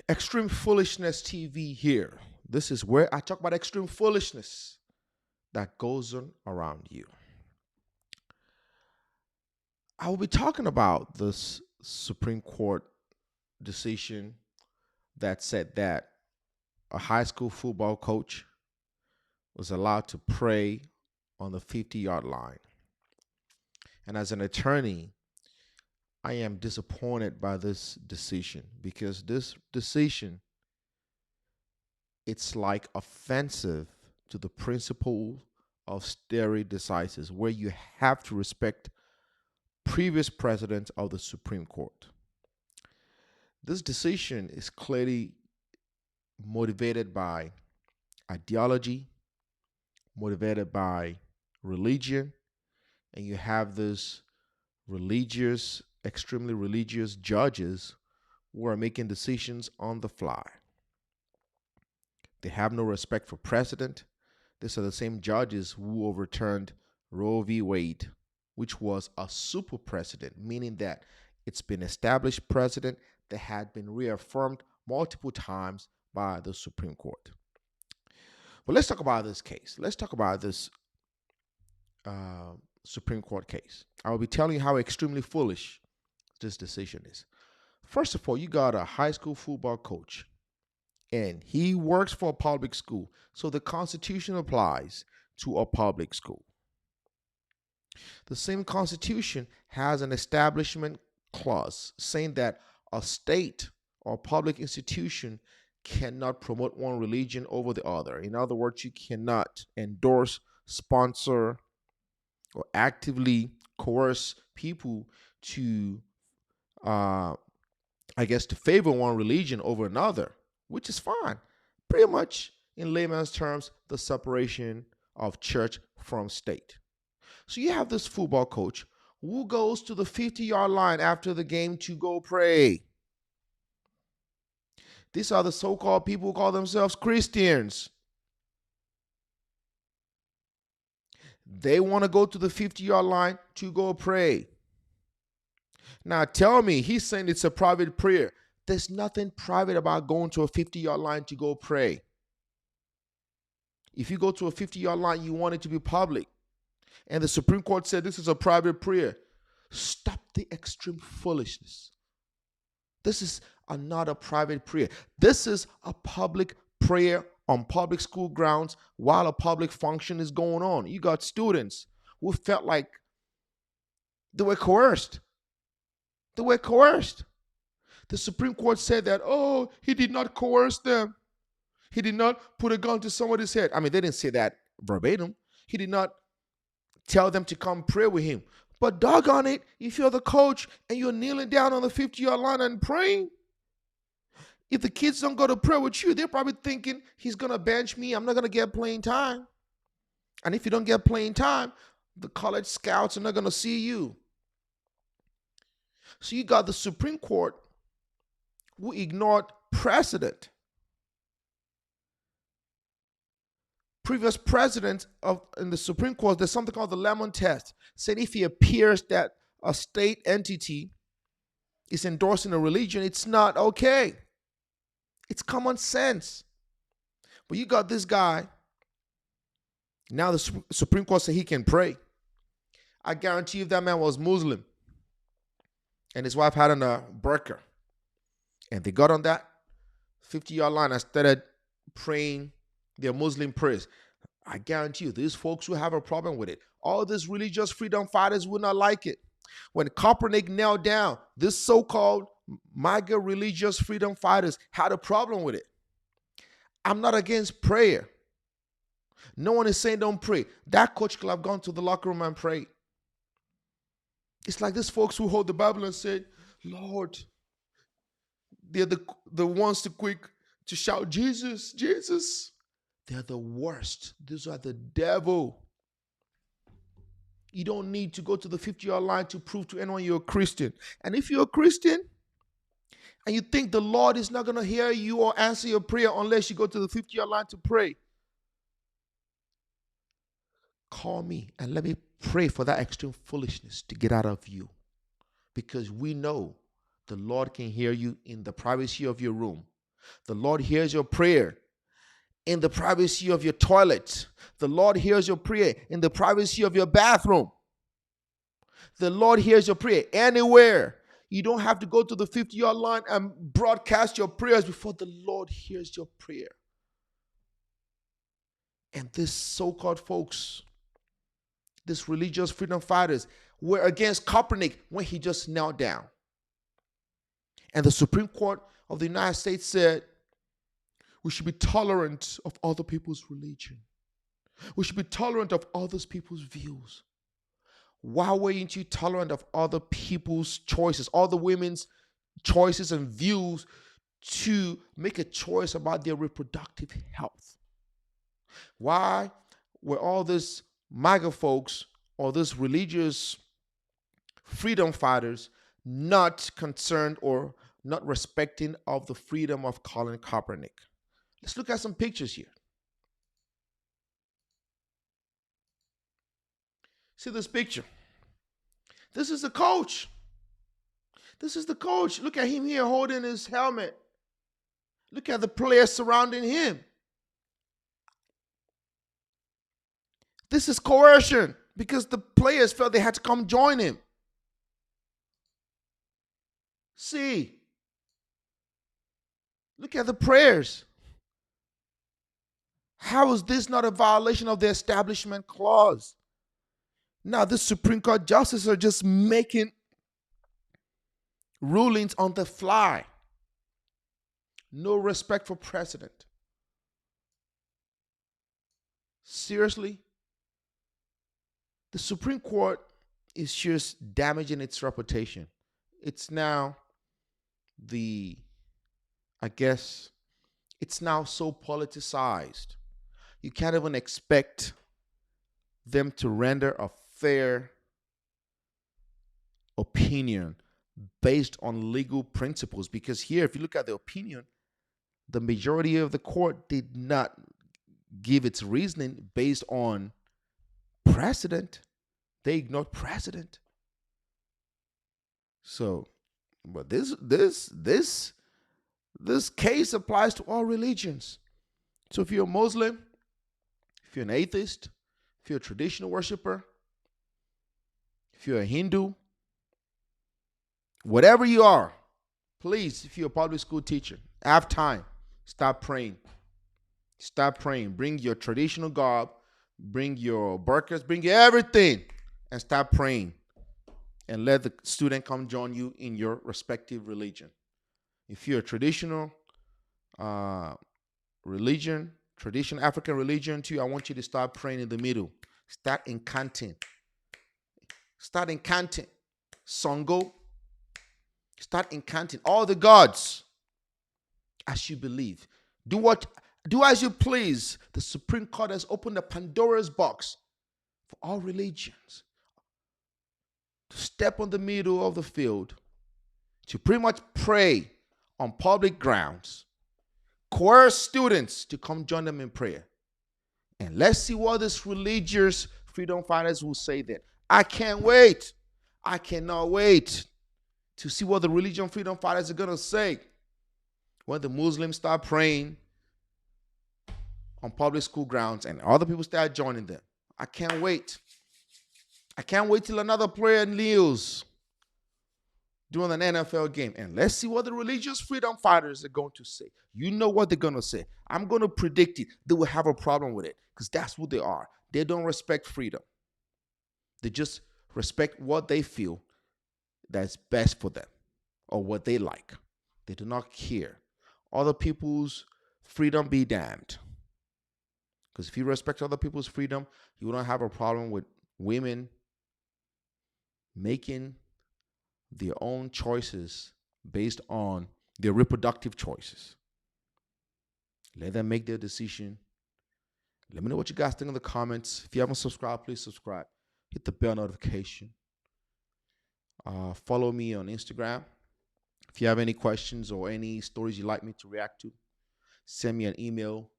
Extreme Foolishness TV here. This is where I talk about extreme foolishness that goes on around you. I will be talking about this Supreme Court decision that said that a high school football coach was allowed to pray on the 50-yard line. And as an attorney, I am disappointed by this decision because this decision it's like offensive to the principle of stare decisis, where you have to respect previous presidents of the Supreme Court. This decision is clearly motivated by ideology, motivated by religion, and you have this religious, extremely religious judges who are making decisions on the fly. They have no respect for precedent. These are the same judges who overturned Roe v. Wade, which was a super precedent, meaning that it's been established precedent that had been reaffirmed multiple times by the Supreme Court. But let's talk about this case. Let's talk about this Supreme Court case. I will be telling you how extremely foolish this decision is. First of all, you got a high school football coach, and he works for a public school. So the Constitution applies to a public school. The same Constitution has an establishment clause saying that a state or public institution cannot promote one religion over the other. In other words, you cannot endorse, sponsor, or actively coerce people to, to favor one religion over another, which is fine. Pretty much, in layman's terms, the separation of church from state. So you have this football coach who goes to the 50-yard line after the game to go pray. These are the so-called people who call themselves Christians. They want to go to the 50-yard line to go pray. Now tell me, he's saying it's a private prayer. There's nothing private about going to a 50-yard line to go pray. If you go to a 50-yard line, you want it to be public. And the Supreme Court said this is a private prayer. Stop the extreme foolishness. This is not a private prayer. This is a public prayer on public school grounds while a public function is going on. You got students who felt like they were coerced. They were coerced. The Supreme Court said that, oh, he did not coerce them. He did not put a gun to somebody's head. I mean, they didn't say that verbatim. He did not tell them to come pray with him. But doggone it, if you're the coach and you're kneeling down on the 50-yard line and praying, if the kids don't go to pray with you, they're probably thinking he's going to bench me. I'm not going to get playing time. And if you don't get playing time, the college scouts are not going to see you. So you got the Supreme Court who ignored precedent. Previous presidents in the Supreme Court, there's something called the Lemon Test, said if it appears that a state entity is endorsing a religion, it's not okay. It's common sense. But you got this guy, now the Supreme Court said he can pray. I guarantee if that man was Muslim and his wife had on a burqa, and they got on that 50-yard line and started praying their Muslim prayers, I guarantee you, these folks will have a problem with it. All these religious freedom fighters will not like it. When Kaepernick knelt down, this so-called MAGA religious freedom fighters had a problem with it. I'm not against prayer. No one is saying don't pray. That coach could have gone to the locker room and prayed. It's like these folks who hold the Bible and say, Lord, they're the ones to quick to shout, Jesus, Jesus. They're the worst. These are the devil. You don't need to go to the 50-yard line to prove to anyone you're a Christian. And if you're a Christian and you think the Lord is not going to hear you or answer your prayer unless you go to the 50-yard line to pray, call me and let me pray for that extreme foolishness to get out of you. Because we know the Lord can hear you in the privacy of your room. The Lord hears your prayer in the privacy of your toilet. The Lord hears your prayer in the privacy of your bathroom. The Lord hears your prayer anywhere. You don't have to go to the 50-yard line and broadcast your prayers before the Lord hears your prayer. And this so-called folks, these religious freedom fighters, were against Kaepernick when he just knelt down. And the Supreme Court of the United States said, we should be tolerant of other people's religion. We should be tolerant of other people's views. Why weren't you tolerant of other people's choices, other women's choices and views to make a choice about their reproductive health? Why were all these MAGA folks or these religious freedom fighters not concerned or not respecting of the freedom of Colin Kaepernick? Let's look at some pictures here. See this picture. This is the coach. This is the coach. Look at him here holding his helmet. Look at the players surrounding him. This is coercion because the players felt they had to come join him. See. Look at the prayers. How is this not a violation of the Establishment Clause? Now, the Supreme Court justices are just making rulings on the fly. No respect for precedent. Seriously? The Supreme Court is just damaging its reputation. It's now it's now so politicized. You can't even expect them to render a fair opinion based on legal principles. Because here, if you look at the opinion, the majority of the court did not give its reasoning based on precedent. They ignored precedent. So, but this case applies to all religions. So if you're a Muslim, if you're an atheist, if you're a traditional worshiper, if you're a Hindu, whatever you are, please, if you're a public school teacher, have time. Stop praying. Stop praying. Bring your traditional garb, bring your burqas, bring everything, and stop praying. And let the student come join you in your respective religion. If you're a traditional African religion too, I want you to start praying in the middle. Start incanting. Start incanting. Songo. Start incanting all the gods as you believe. Do as you please. The Supreme Court has opened a Pandora's box for all religions to step on the middle of the field, to pretty much pray on public grounds, coerce students to come join them in prayer. And let's see what these religious freedom fighters will say then. I can't wait. I cannot wait to see what the religion freedom fighters are going to say when the Muslims start praying on public school grounds and other people start joining them. I can't wait. I can't wait till another player kneels during an NFL game. And let's see what the religious freedom fighters are going to say. You know what they're going to say. I'm going to predict it. They will have a problem with it because that's who they are. They don't respect freedom. They just respect what they feel that's best for them or what they like. They do not care. Other people's freedom be damned. Because if you respect other people's freedom, you don't have a problem with women making their own choices based on their reproductive choices. Let them make their decision. Let me know what you guys think in the comments. If you haven't subscribed, please subscribe. Hit the bell notification. Follow me on Instagram. If you have any questions or any stories you'd like me to react to, send me an email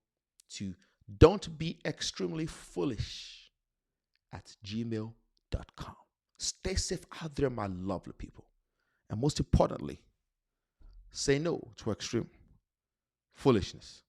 to don'tbeextremelyfoolish@gmail.com. Stay safe out there, my lovely people. And most importantly, say no to extreme. foolishness.